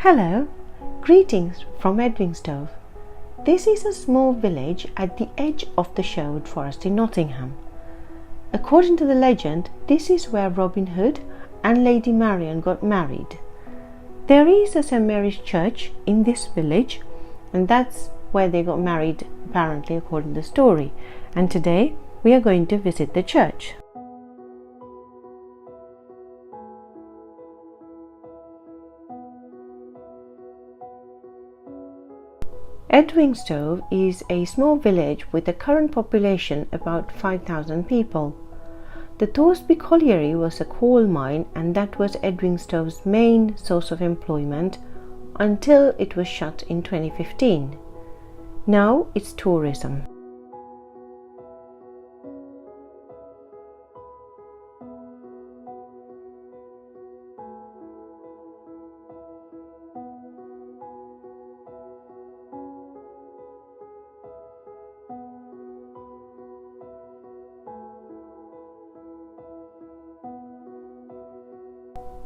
Hello, greetings from Edwingstove. This is a small village at the edge of the Sherwood Forest in Nottingham. According to the legend, this is where Robin Hood and Lady Marian got married. There is a St. Mary's Church in this village, and that's where they got married, apparently, according to the story. And today we are going to visit the church. Edwingstove is a small village with a current population about 5,000 people. The Thoresby Colliery was a coal mine, and that was Edwingstove's main source of employment until it was shut in 2015. Now it's tourism.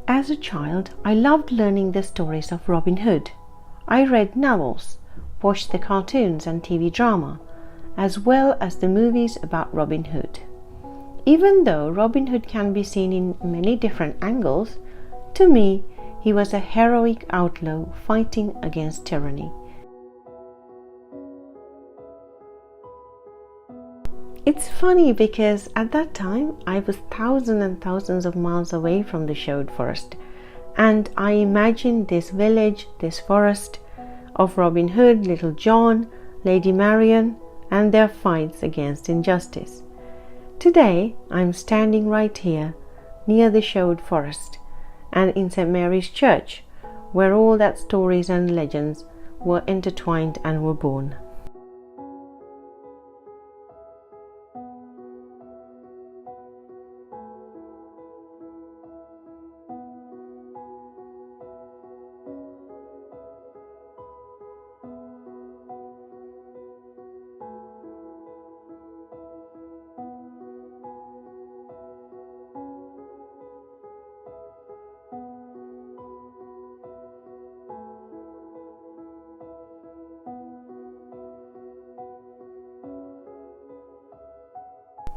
As a child, I loved learning the stories of Robin Hood. I read novels, watched the cartoons and TV drama, as well as the movies about Robin Hood. Even though Robin Hood can be seen in many different angles, to me, he was a heroic outlaw fighting against tyranny. It's funny because at that time I was thousands and thousands of miles away from the Sherwood Forest, and I imagined this village, this forest of Robin Hood, Little John, Lady Marian, and their fights against injustice. Today I'm standing right here near the Sherwood Forest and in St. Mary's Church, where all that stories and legends were intertwined and were born.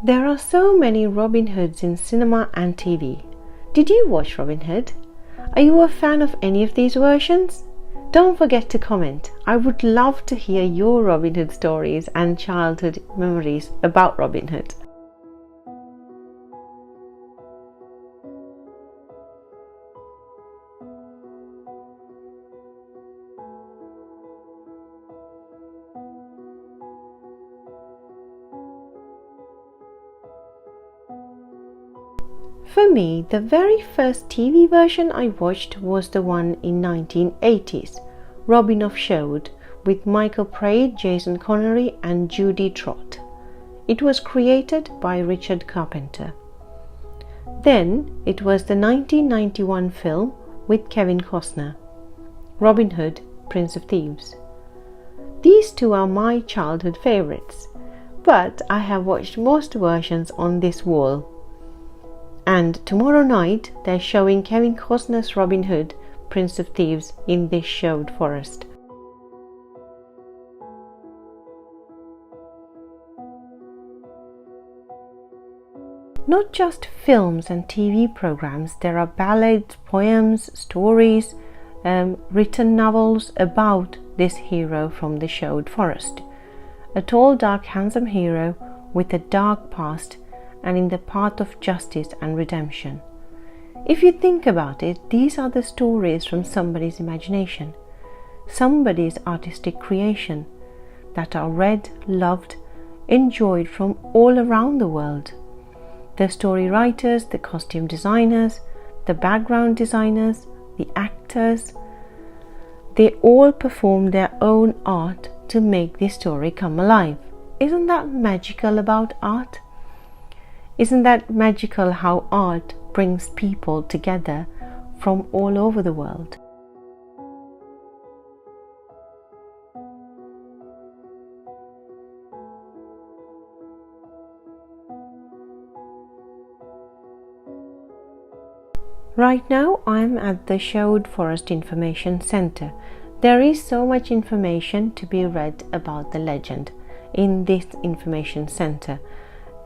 There are so many Robin Hoods in cinema and TV. Did you watch Robin Hood? Are you a fan of any of these versions? Don't forget to comment. I would love to hear your Robin Hood stories and childhood memories about Robin Hood. For me, the very first TV version I watched was the one in 1980s, Robin of Sherwood, with Michael Praed, Jason Connery and Judy Trott. It was created by Richard Carpenter. Then it was the 1991 film with Kevin Costner, Robin Hood, Prince of Thieves. These two are my childhood favorites, but I have watched most versions on this wall. And tomorrow night they're showing Kevin Costner's Robin Hood, Prince of Thieves in this Sherwood Forest. Not just films and TV programs, there are ballads, poems, stories, written novels about this hero from the Sherwood Forest. A tall, dark, handsome hero with a dark past and in the path of justice and redemption. If you think about it, these are the stories from somebody's imagination, somebody's artistic creation that are read, loved, enjoyed from all around the world. The story writers, the costume designers, the background designers, the actors, they all perform their own art to make this story come alive. Isn't that magical about art? Isn't that magical how art brings people together from all over the world? Right now I'm at the Sherwood Forest Information Centre. There is so much information to be read about the legend in this information centre,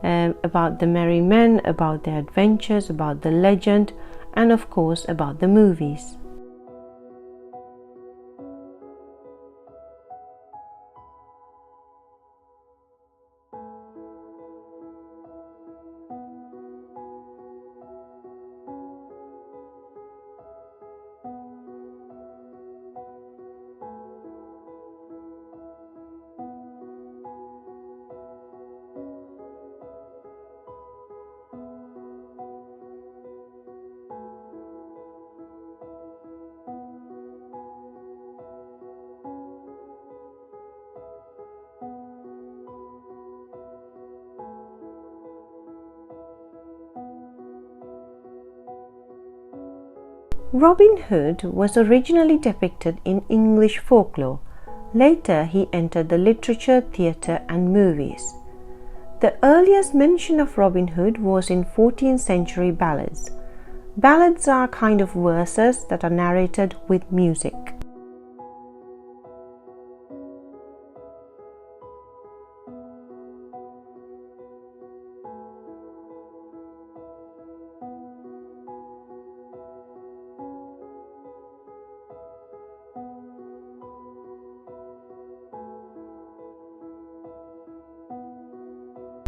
about the merry men, about their adventures, about the legend, and of course about the movies. Robin Hood was originally depicted in English folklore. Later he entered the literature, theatre and movies. The earliest mention of Robin Hood was in 14th century ballads. Ballads are kind of verses that are narrated with music.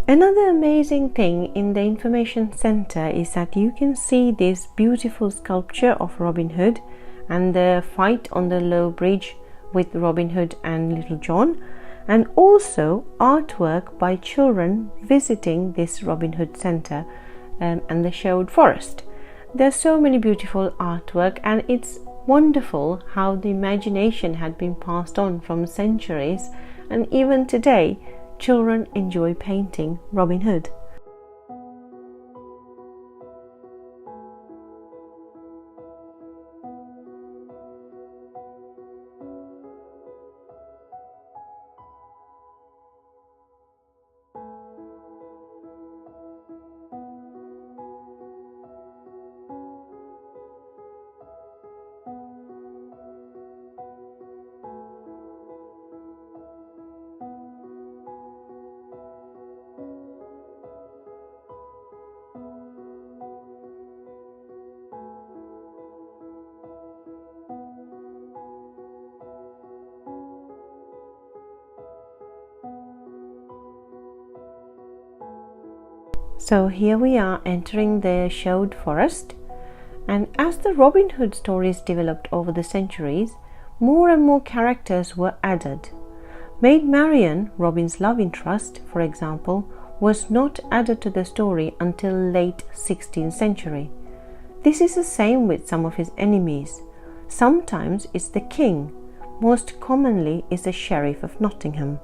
Another amazing thing in the information center is that you can see this beautiful sculpture of Robin Hood and the fight on the low bridge with Robin Hood and Little John, and also artwork by children visiting this Robin Hood center and the Sherwood Forest. There are so many beautiful artwork, and it's wonderful how the imagination had been passed on from centuries, and even today children enjoy painting Robin Hood. So here we are entering the Sherwood Forest, and as the Robin Hood stories developed over the centuries, more and more characters were added. Maid Marian, Robin's love interest, for example, was not added to the story until late 16th century. This is the same with some of his enemies. Sometimes it's the king, most commonly is the Sheriff of Nottingham.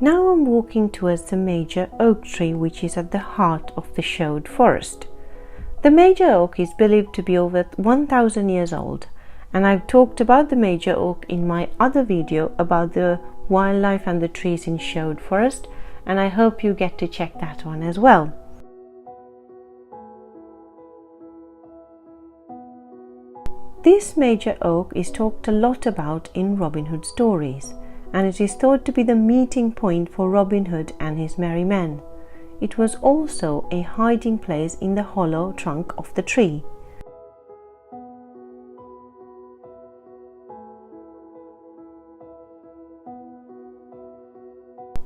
Now I'm walking towards the major oak tree, which is at the heart of the Sherwood Forest. The major oak is believed to be over 1000 years old, and I've talked about the major oak in my other video about the wildlife and the trees in Sherwood Forest, and I hope you get to check that one as well. This major oak is talked a lot about in Robin Hood stories, and it is thought to be the meeting point for Robin Hood and his merry men. It was also a hiding place in the hollow trunk of the tree.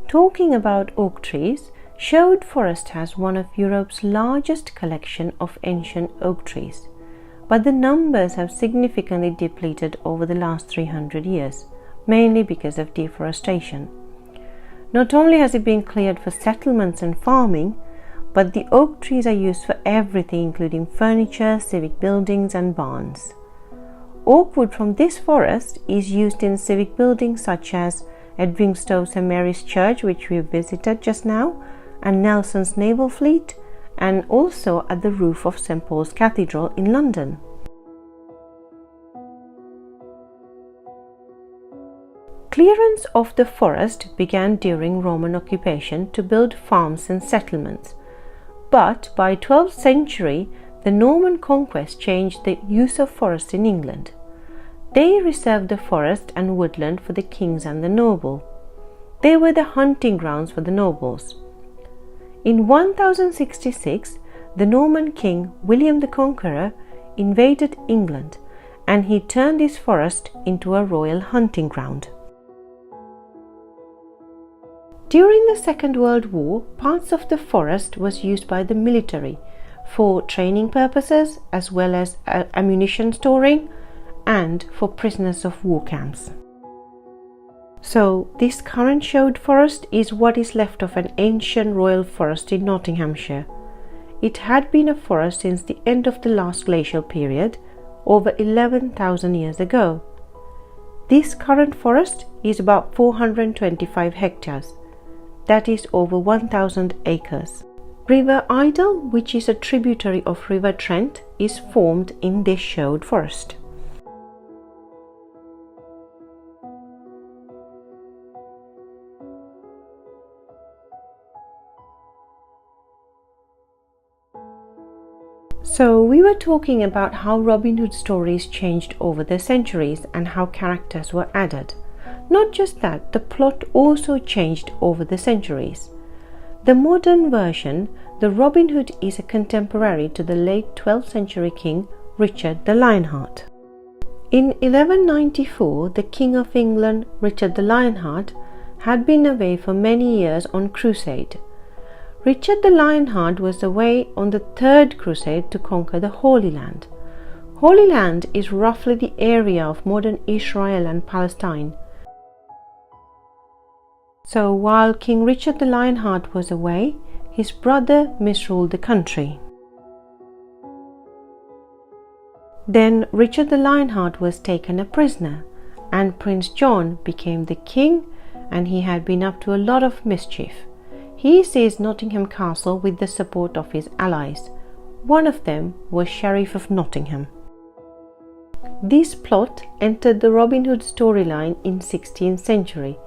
Talking about oak trees, Sherwood Forest has one of Europe's largest collection of ancient oak trees, but the numbers have significantly depleted over the last 300 years. Mainly because of deforestation. Not only has it been cleared for settlements and farming, but the oak trees are used for everything, including furniture, civic buildings and barns. Oak wood from this forest is used in civic buildings such as Edwingstowe St Mary's Church, which we visited just now, and Nelson's Naval Fleet, and also at the roof of St Paul's Cathedral in London. Clearance of the forest began during Roman occupation to build farms and settlements, but by 12th century the Norman conquest changed the use of forest in England. They reserved the forest and woodland for the kings and the noble. They were the hunting grounds for the nobles. In 1066, the Norman king William the Conqueror invaded England, and he turned his forest into a royal hunting ground. During the Second World War, parts of the forest was used by the military for training purposes as well as ammunition storing and for prisoners of war camps. So this current Sherwood Forest is what is left of an ancient royal forest in Nottinghamshire. It had been a forest since the end of the last glacial period, over 11,000 years ago. This current forest is about 425 hectares. That is over 1,000 acres. River Idle, which is a tributary of River Trent, is formed in this Sherwood Forest. So we were talking about how Robin Hood stories changed over the centuries and how characters were added. Not just that, the plot also changed over the centuries. The modern version, the Robin Hood is a contemporary to the late 12th century king Richard the Lionheart. In 1194, the King of England, Richard the Lionheart, had been away for many years on crusade. Richard the Lionheart was away on the Third Crusade to conquer the Holy Land. Holy Land is roughly the area of modern Israel and Palestine. So while King Richard the Lionheart was away, his brother misruled the country. Then Richard the Lionheart was taken a prisoner, and Prince John became the king, and he had been up to a lot of mischief. He seized Nottingham Castle with the support of his allies. One of them was Sheriff of Nottingham. This plot entered the Robin Hood storyline in 16th century.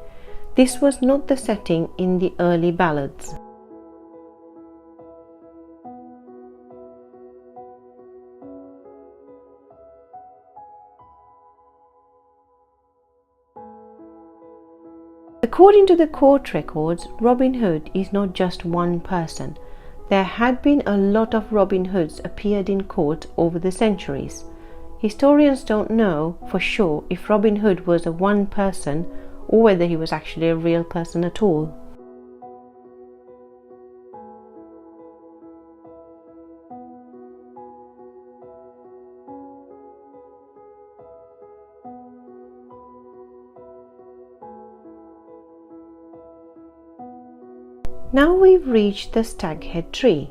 This was not the setting in the early ballads. According to the court records, Robin Hood is not just one person. There had been a lot of Robin Hoods appeared in court over the centuries. Historians don't know for sure if Robin Hood was a one person or whether he was actually a real person at all. Now we've reached the staghead tree.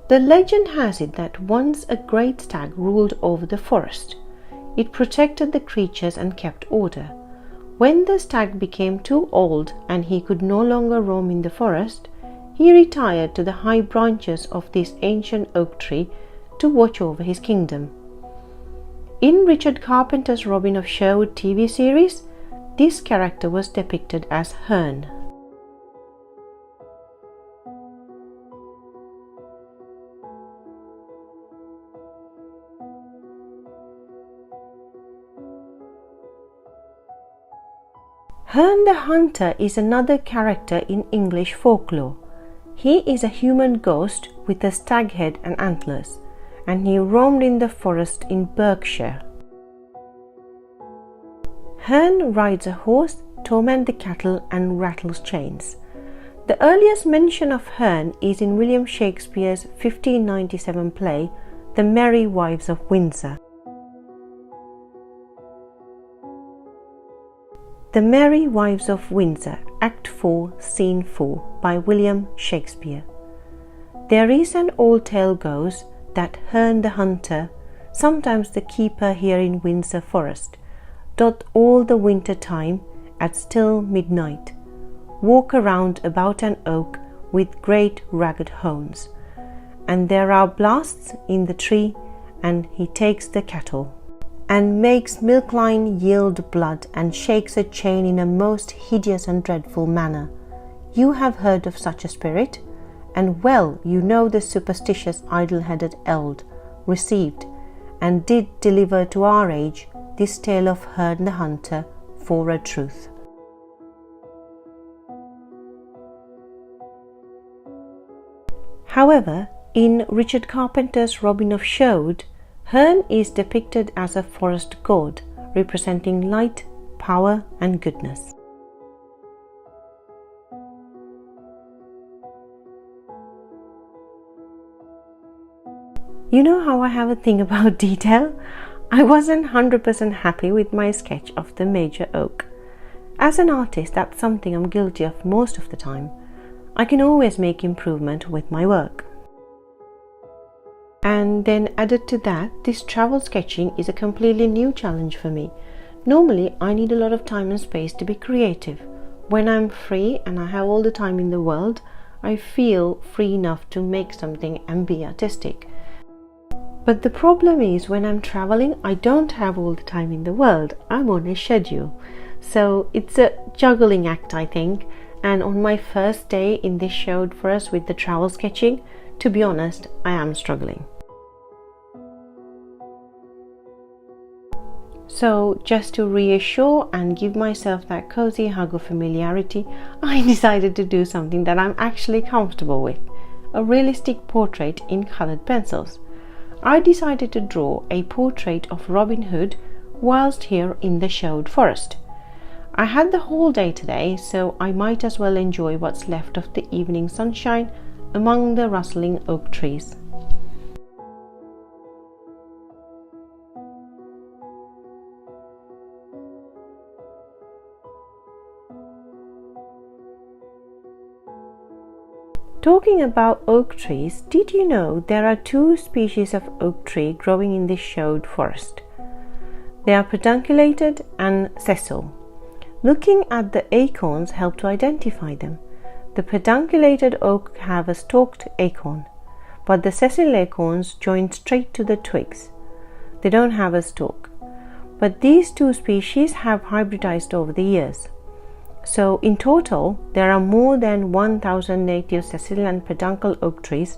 The legend has it that once a great stag ruled over the forest. It protected the creatures and kept order. When the stag became too old and he could no longer roam in the forest, he retired to the high branches of this ancient oak tree to watch over his kingdom. In Richard Carpenter's Robin of Sherwood TV series, this character was depicted as Herne. Herne the Hunter is another character in English folklore. He is a human ghost with a stag head and antlers, and he roamed in the forest in Berkshire. Herne rides a horse, torments the cattle, and rattles chains. The earliest mention of Herne is in William Shakespeare's 1597 play, The Merry Wives of Windsor. The Merry Wives of Windsor, Act 4, Scene 4, by William Shakespeare. There is an old tale goes that Herne the Hunter, sometimes the keeper here in Windsor Forest, doth all the winter time, at still midnight, walk around about an oak with great ragged horns, and there are blasts in the tree, and he takes the cattle. and makes milkline yield blood and shakes a chain in a most hideous and dreadful manner. You have heard of such a spirit, and well you know the superstitious idle-headed eld received and did deliver to our age this tale of Herne the Hunter for a truth. However, in Richard Carpenter's Robin of Sherwood, Herne is depicted as a forest god representing light, power and goodness. You know how I have a thing about detail? I wasn't 100% happy with my sketch of the major oak. As an artist, that's something I'm guilty of most of the time. I can always make improvement with my work. And then added to that, this travel sketching is a completely new challenge for me. Normally, I need a lot of time and space to be creative. When I'm free and I have all the time in the world, I feel free enough to make something and be artistic. But the problem is when I'm traveling, I don't have all the time in the world. I'm on a schedule. So it's a juggling act, I think. And on my first day in this Sherwood Forest with the travel sketching, to be honest, I am struggling. So just to reassure and give myself that cozy hug of familiarity, I decided to do something that I'm actually comfortable with, a realistic portrait in coloured pencils. I decided to draw a portrait of Robin Hood whilst here in the Sherwood Forest. I had the whole day today, so I might as well enjoy what's left of the evening sunshine among the rustling oak trees. Talking about oak trees, did you know there are two species of oak tree growing in the Sherwood Forest? They are pedunculated and sessile. Looking at the acorns help to identify them. The pedunculated oak have a stalked acorn, but the sessile acorns join straight to the twigs. They don't have a stalk. But these two species have hybridized over the years. So in total, there are more than 1,000 native sessile and peduncle oak trees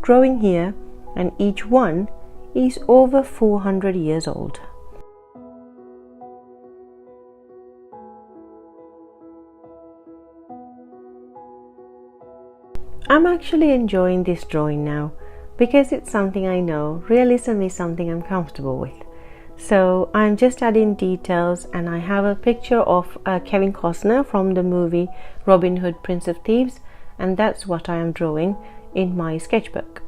growing here, and each one is over 400 years old. I'm actually enjoying this drawing now because it's something I know. Realism is something I'm comfortable with. So I'm just adding details, and I have a picture of Kevin Costner from the movie Robin Hood, Prince of Thieves, and that's what I am drawing in my sketchbook.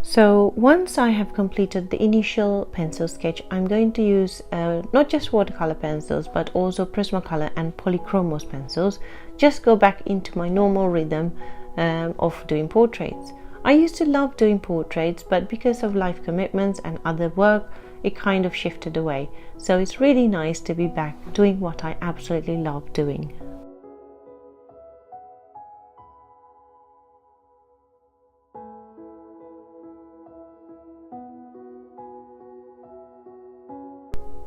So once I have completed the initial pencil sketch, I'm going to use not just watercolor pencils but also Prismacolor and Polychromos pencils. Just go back into my normal rhythm of doing portraits. I used to love doing portraits, but because of life commitments and other work, it kind of shifted away. So it's really nice to be back doing what I absolutely love doing.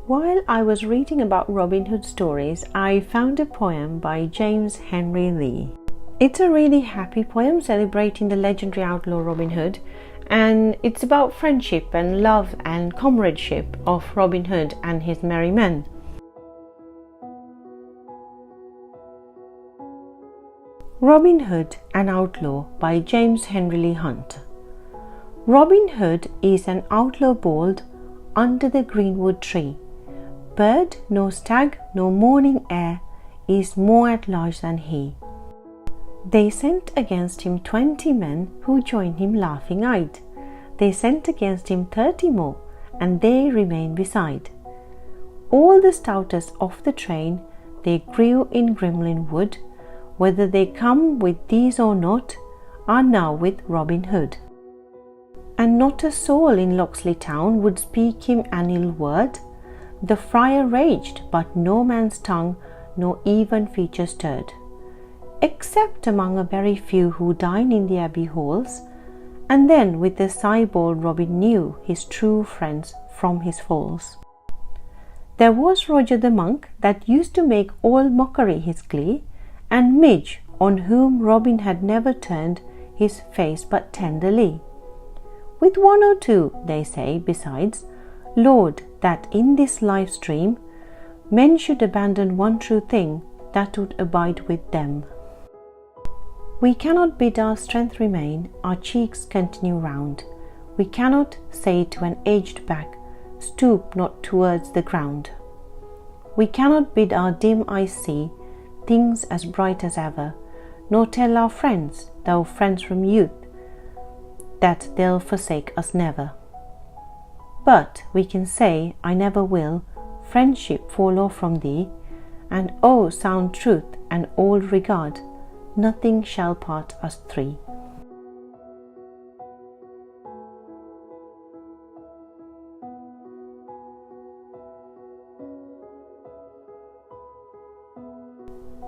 While I was reading about Robin Hood stories, I found a poem by James Henry Lee. It's a really happy poem celebrating the legendary outlaw Robin Hood, and it's about friendship and love and comradeship of Robin Hood and his merry men. Robin Hood, an Outlaw by James Henry Lee Hunt. Robin Hood is an outlaw bold under the greenwood tree. Bird, nor stag, nor morning air is more at large than he. They sent against him 20 men who joined him laughing-eyed. They sent against him 30 more, and they remain beside. All the stoutest of the train they grew in Grimlin wood, whether they come with these or not, are now with Robin Hood. And not a soul in Locksley town would speak him an ill word. The friar raged, but no man's tongue nor even feature stirred, except among a very few who dine in the abbey halls, and then with a sighbald Robin knew his true friends from his falls. There was Roger the monk that used to make all mockery his glee, and Midge, on whom Robin had never turned his face but tenderly. With one or two, they say, besides, Lord, that in this life stream men should abandon one true thing that would abide with them. We cannot bid our strength remain, our cheeks continue round. We cannot say to an aged back, stoop not towards the ground. We cannot bid our dim eyes see things as bright as ever, nor tell our friends, though friends from youth, that they'll forsake us never. But we can say, I never will friendship fall off from thee, and oh, sound truth and old regard, nothing shall part us three.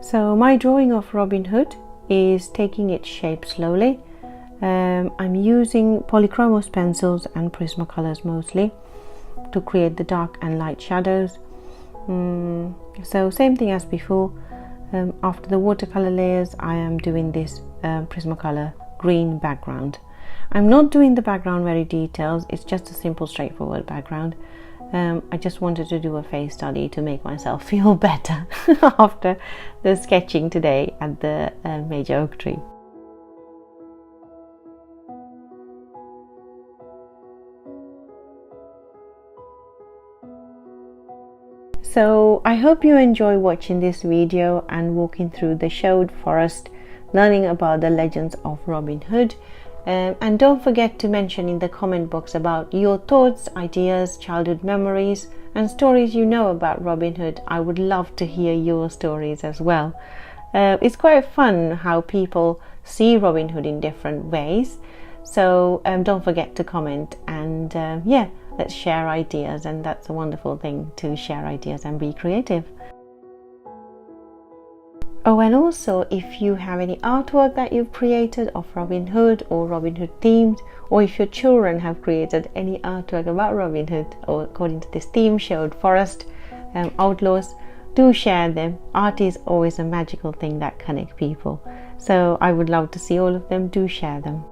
So my drawing of Robin Hood is taking its shape slowly. I'm using polychromos pencils and Prismacolors mostly to create the dark and light shadows. So same thing as before. After the watercolor layers, I am doing this Prismacolor green background. I'm not doing the background very detailed, it's just a simple straightforward background. I just wanted to do a face study to make myself feel better after the sketching today at the major oak tree. So I hope you enjoy watching this video and walking through the Sherwood Forest, learning about the legends of Robin Hood. And don't forget to mention in the comment box about your thoughts, ideas, childhood memories and stories you know about Robin Hood. I would love to hear your stories as well. It's quite fun how people see Robin Hood in different ways. So don't forget to comment and yeah, let's share ideas, and that's a wonderful thing, to share ideas and be creative. Oh, and also if you have any artwork that you've created of Robin Hood or Robin Hood themed, or if your children have created any artwork about Robin Hood or according to this theme, Sherwood Forest, Outlaws, do share them. Art is always a magical thing that connects people. So I would love to see all of them. Do share them.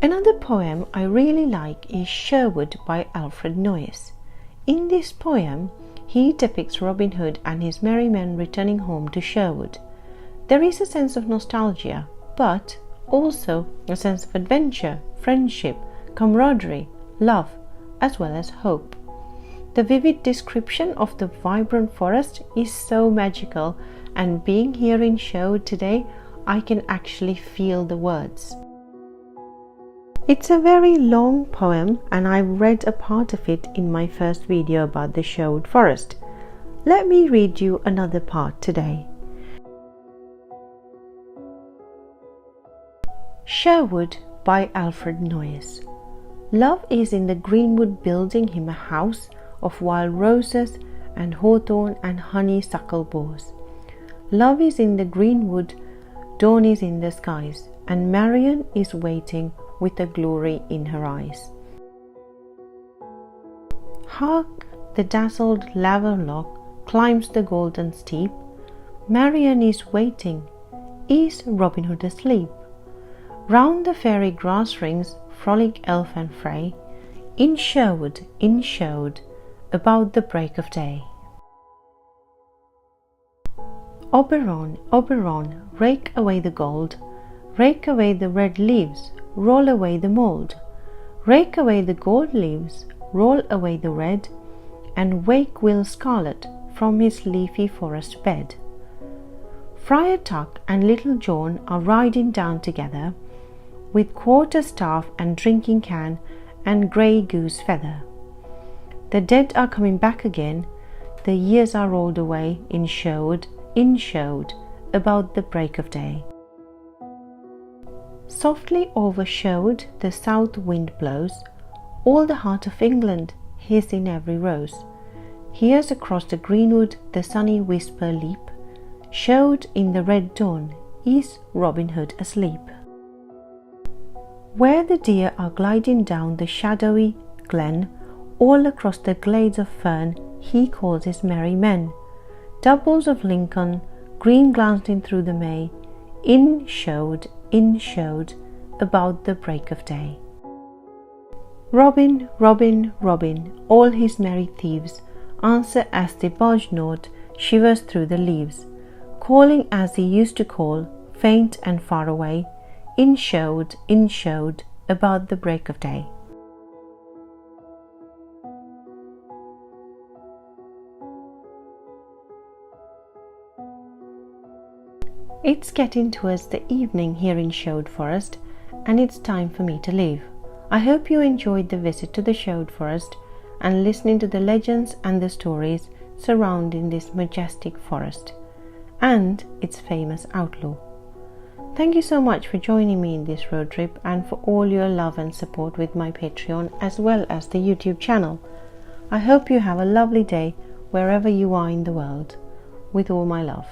Another poem I really like is Sherwood by Alfred Noyes. In this poem, he depicts Robin Hood and his merry men returning home to Sherwood. There is a sense of nostalgia, but also a sense of adventure, friendship, camaraderie, love, as well as hope. The vivid description of the vibrant forest is so magical, and being here in Sherwood today, I can actually feel the words. It's a very long poem, and I read a part of it in my first video about the Sherwood Forest. Let me read you another part today. Sherwood by Alfred Noyes. Love is in the greenwood building him a house of wild roses and hawthorn and honeysuckle boughs. Love is in the greenwood, dawn is in the skies, and Marian is waiting with a glory in her eyes. Hark, the dazzled laverlock climbs the golden steep. Marian is waiting. Is Robin Hood asleep? Round the fairy grass rings frolic elf and fray, in Sherwood, about the break of day. Oberon, Oberon, rake away the gold, rake away the red leaves, roll away the mould, rake away the gold leaves, roll away the red, and wake Will Scarlet from his leafy forest bed. Friar Tuck and Little John are riding down together, with quarterstaff and drinking can and grey goose feather. The dead are coming back again, the years are rolled away in Sherwood, about the break of day. Softly over Sherwood the south wind blows, all the heart of England his in every rose. Hears across the greenwood the sunny whisper leap, showed in the red dawn is Robin Hood asleep. Where the deer are gliding down the shadowy glen, all across the glades of fern he calls his merry men. Doubles of Lincoln, green glancing through the May, in showed, about the break of day. Robin, Robin, Robin, all his merry thieves answer as the barge note shivers through the leaves, calling as he used to call, faint and far away, in showed, about the break of day. It's getting towards the evening here in Sherwood Forest, and it's time for me to leave. I hope you enjoyed the visit to the Sherwood Forest and listening to the legends and the stories surrounding this majestic forest and its famous outlaw. Thank you so much for joining me in this road trip and for all your love and support with my Patreon as well as the YouTube channel. I hope you have a lovely day wherever you are in the world. With all my love.